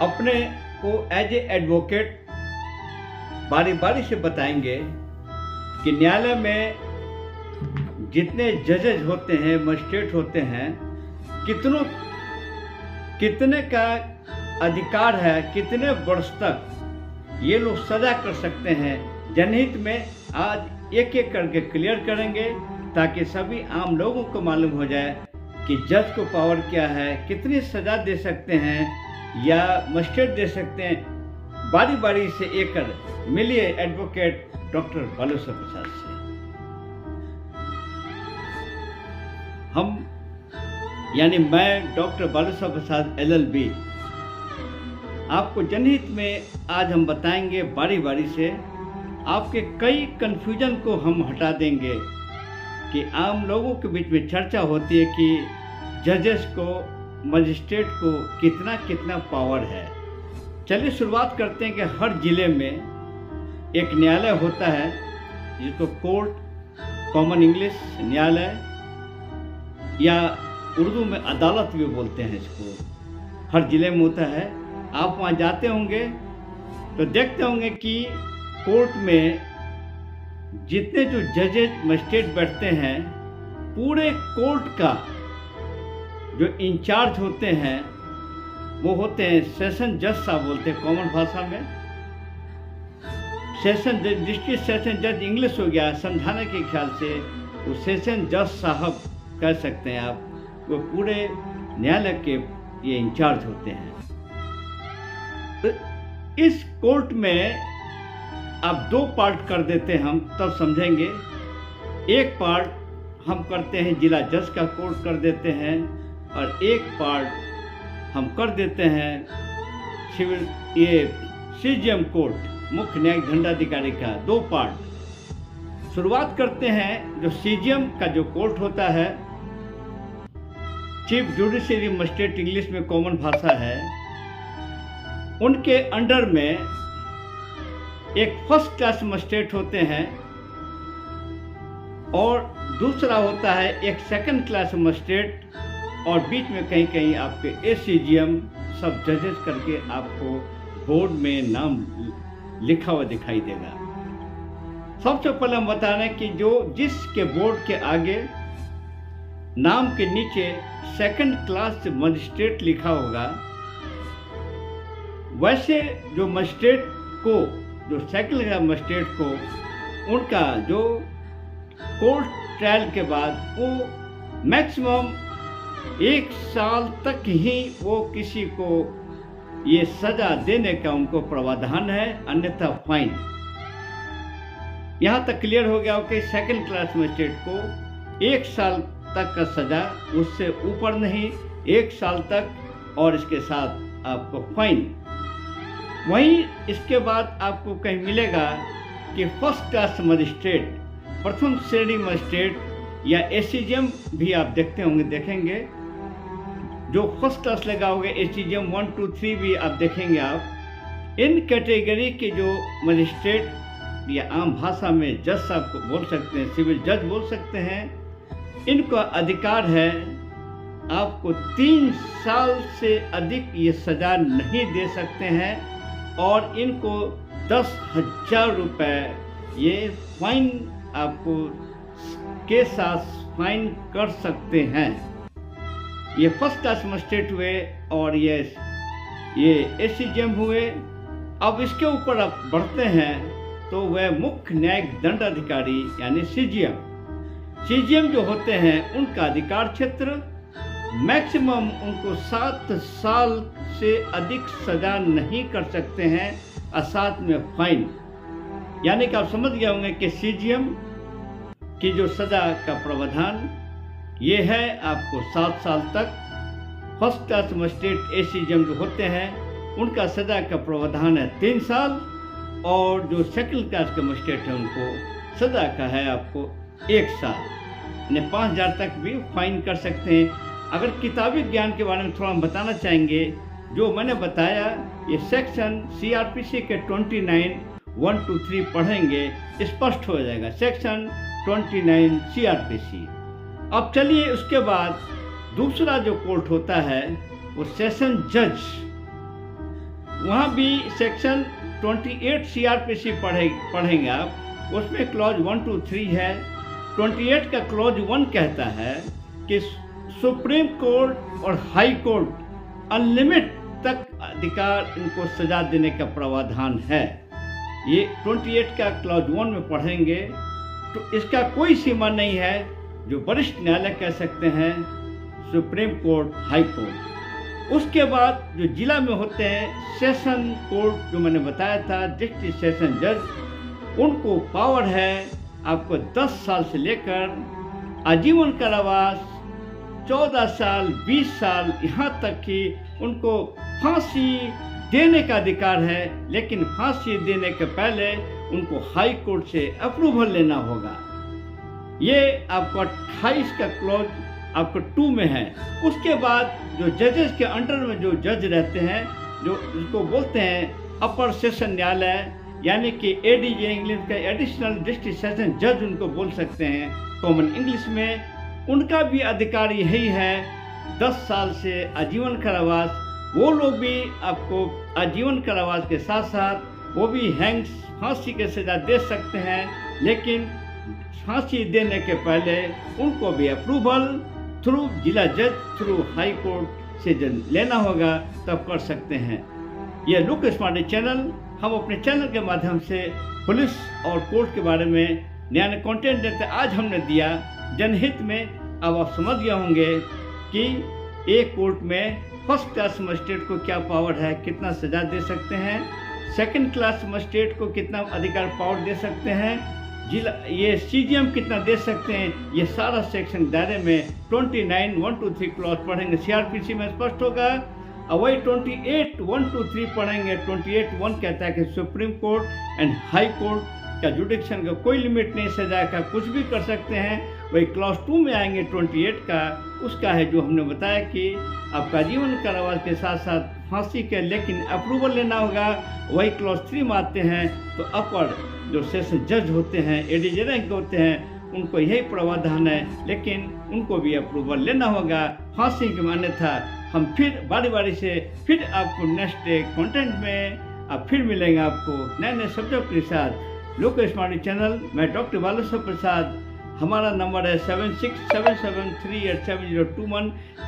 अपने को as a advocate बारी बारी से बताएंगे कि न्यायालय में जितने जजेज होते हैं, मजिस्ट्रेट होते हैं, कितने का अधिकार है, कितने वर्ष तक ये लोग सजा कर सकते हैं। जनहित में आज एक एक करके क्लियर करेंगे ताकि सभी आम लोगों को मालूम हो जाए कि जज को पावर क्या है, कितनी सजा दे सकते हैं या मजिस्ट्रेट दे सकते हैं। बारी बारी से एक कर मिलिए एडवोकेट डॉक्टर बालेश्वर प्रसाद से। हम यानी मैं डॉक्टर बालेश्वर प्रसाद LLB आपको जनहित में आज हम बताएंगे बारी बारी से। आपके कई कन्फ्यूजन को हम हटा देंगे कि आम लोगों के बीच में चर्चा होती है कि जजेस को, मजिस्ट्रेट को कितना कितना पावर है। चलिए शुरुआत करते हैं कि हर ज़िले में एक न्यायालय होता है जिसको कोर्ट, कॉमन इंग्लिश न्यायालय या उर्दू में अदालत भी बोलते हैं इसको। हर ज़िले में होता है। आप वहाँ जाते होंगे तो देखते होंगे कि कोर्ट में जितने जो जजेज मजिस्ट्रेट बैठते हैं, पूरे कोर्ट का जो इंचार्ज होते हैं वो होते हैं सेशन जज साहब बोलते हैं कॉमन भाषा में। सेशन जज, डिस्ट्रिक्ट सेशन जज इंग्लिश हो गया, समझाने के ख्याल से वो सेशन जज साहब कह सकते हैं आप। वो पूरे न्यायालय के ये इंचार्ज होते हैं। तो इस कोर्ट में आप दो पार्ट कर देते हैं, हम तब समझेंगे। एक पार्ट हम करते हैं जिला जज का कोर्ट कर देते हैं और एक पार्ट हम कर देते हैं सिविल CJM कोर्ट, मुख्य न्यायिक दंडाधिकारी का। दो पार्ट शुरुआत करते हैं। जो CJM का जो कोर्ट होता है, चीफ जुडिशरी मजिस्ट्रेट इंग्लिश में कॉमन भाषा है, उनके अंडर में एक फर्स्ट क्लास मजिस्ट्रेट होते हैं और दूसरा होता है एक सेकंड क्लास मजिस्ट्रेट, और बीच में कहीं कहीं आपके ACGM सब जजेस करके आपको बोर्ड में नाम लिखा हुआ दिखाई देगा। सबसे पहले हम बता रहे हैं कि जो जिसके बोर्ड के आगे नाम के नीचे सेकंड क्लास मजिस्ट्रेट लिखा होगा, वैसे जो मजिस्ट्रेट को, जो सेकंड क्लास मजिस्ट्रेट को, उनका जो कोर्ट ट्रायल के बाद वो मैक्सिमम 1 साल तक ही वो किसी को ये सजा देने का उनको प्रावधान है, अन्यथा फाइन। यहाँ तक क्लियर हो गया हो कि सेकंड क्लास मजिस्ट्रेट को 1 साल तक का सजा, उससे ऊपर नहीं, 1 साल तक, और इसके साथ आपको फाइन। वहीं इसके बाद आपको कहीं मिलेगा कि फर्स्ट क्लास मजिस्ट्रेट, प्रथम श्रेणी मजिस्ट्रेट या ACGM भी आप देखते होंगे, देखेंगे जो फर्स्ट क्लास लगा होगा, ACGM 1, 2, 3 भी आप देखेंगे। आप इन कैटेगरी के जो मजिस्ट्रेट या आम भाषा में जज साहब को बोल सकते हैं, सिविल जज बोल सकते हैं, इनका अधिकार है आपको 3 साल से अधिक ये सजा नहीं दे सकते हैं और इनको 10,000 रुपये ये फाइन आपको के साथ फाइन कर सकते हैं। ये फर्स्ट क्लास मजिस्ट्रेट हुए और ये ACGM हुए। अब इसके ऊपर आप बढ़ते हैं तो वह मुख्य न्यायिक दंडाधिकारी यानी CJM जो होते हैं, उनका अधिकार क्षेत्र मैक्सिमम उनको 7 साल से अधिक सजा नहीं कर सकते हैं और साथ में फाइन। यानी कि आप समझ गए होंगे कि CJM की जो सजा का प्रावधान ये है आपको 7 साल तक। फर्स्ट क्लास मजिस्ट्रेट ACGM जो होते हैं उनका सजा का प्रावधान है 3 साल, और जो सेकंड क्लास के मजिस्ट्रेट हैं उनको सजा का है आपको 1 साल, यानी 5,000 तक भी फाइन कर सकते हैं। अगर किताबी ज्ञान के बारे में थोड़ा हम बताना चाहेंगे, जो मैंने बताया ये सेक्शन CRPC के 29 1, 2, 3 पढ़ेंगे, स्पष्ट हो जाएगा। Section 29 CRPC। अब चलिए उसके बाद दूसरा जो कोर्ट होता है वो सेशन जज वहाँ भी सेक्शन 28 CRPC पढ़ेंगे आप। उसमें क्लॉज 1, 2, 3 है। 28 का क्लॉज 1 कहता है कि सुप्रीम कोर्ट और हाई कोर्ट अनलिमिट तक अधिकार इनको सजा देने का प्रावधान है। ये 28 का क्लॉज 1 में पढ़ेंगे तो इसका कोई सीमा नहीं है। जो वरिष्ठ न्यायालय कह सकते हैं, सुप्रीम कोर्ट, हाई कोर्ट। उसके बाद जो जिला में होते हैं सेशन कोर्ट, जो मैंने बताया था, डिस्ट्रिक्ट सेशन जज, उनको पावर है आपको 10 साल से लेकर आजीवन कारावास, 14 साल, 20 साल, यहाँ तक कि उनको फांसी देने का अधिकार है। लेकिन फांसी देने के पहले उनको हाई कोर्ट से अप्रूवल लेना होगा। ये आपको 28 का क्लॉज आपको 2 में है। उसके बाद जो जजेस के अंडर में जो जज रहते हैं, जो इसको बोलते हैं अपर सेशन न्यायालय, यानी कि ADJ इंग्लिश का एडिशनल डिस्ट्रिक्ट सेशन जज उनको बोल सकते हैं कॉमन इंग्लिश में। उनका भी अधिकार यही है 10 साल से आजीवन कारावास। वो लोग भी आपको आजीवन कारावास के साथ साथ वो भी फांसी की सजा दे सकते हैं। लेकिन फांसी देने के पहले उनको भी अप्रूवल थ्रू जिला जज, थ्रू हाई कोर्ट से लेना होगा, तब कर सकते हैं। यह लुक स्मार्ट चैनल, हम अपने चैनल के माध्यम से पुलिस और कोर्ट के बारे में नया नया कंटेंट देते। आज हमने दिया जनहित में। अब आप समझ गए होंगे कि एक कोर्ट में फर्स्ट क्लास मजिस्ट्रेट को क्या पावर है, कितना सजा दे सकते हैं, सेकंड क्लास मजिस्ट्रेट को कितना अधिकार पावर दे सकते हैं, जिला ये CGM कितना दे सकते हैं। ये सारा सेक्शन दायरे में 29, 1, 2, 3 क्लॉज पढ़ेंगे, CRPC में स्पष्ट होगा। और वही 28, 1, 2, 3 पढ़ेंगे। 28(1) कहता है कि supreme court and high court का जुडिक्शन का कोई लिमिट नहीं, सजा का कुछ भी कर सकते हैं। वही क्लॉज 2 में आएंगे 28 का, उसका है जो हमने बताया कि आपका जीवन कारावास के साथ साथ फांसी के, लेकिन अप्रूवल लेना होगा। वही क्लॉज 3 में आते हैं तो अपर जो सेशन जज होते हैं, ADJ रैंक के होते हैं, उनको यही प्रावधान है, लेकिन उनको भी अप्रूवल लेना होगा फांसी के मान्य था। हम फिर बारी बारी से फिर आपको नेक्स्ट कंटेंट में अब फिर मिलेंगे आपको नए नए सब्जेक्ट के साथ। लोक स्मार्ट चैनल, मैं डॉक्टर बालेश्वर प्रसाद। हमारा नंबर है 7677387021।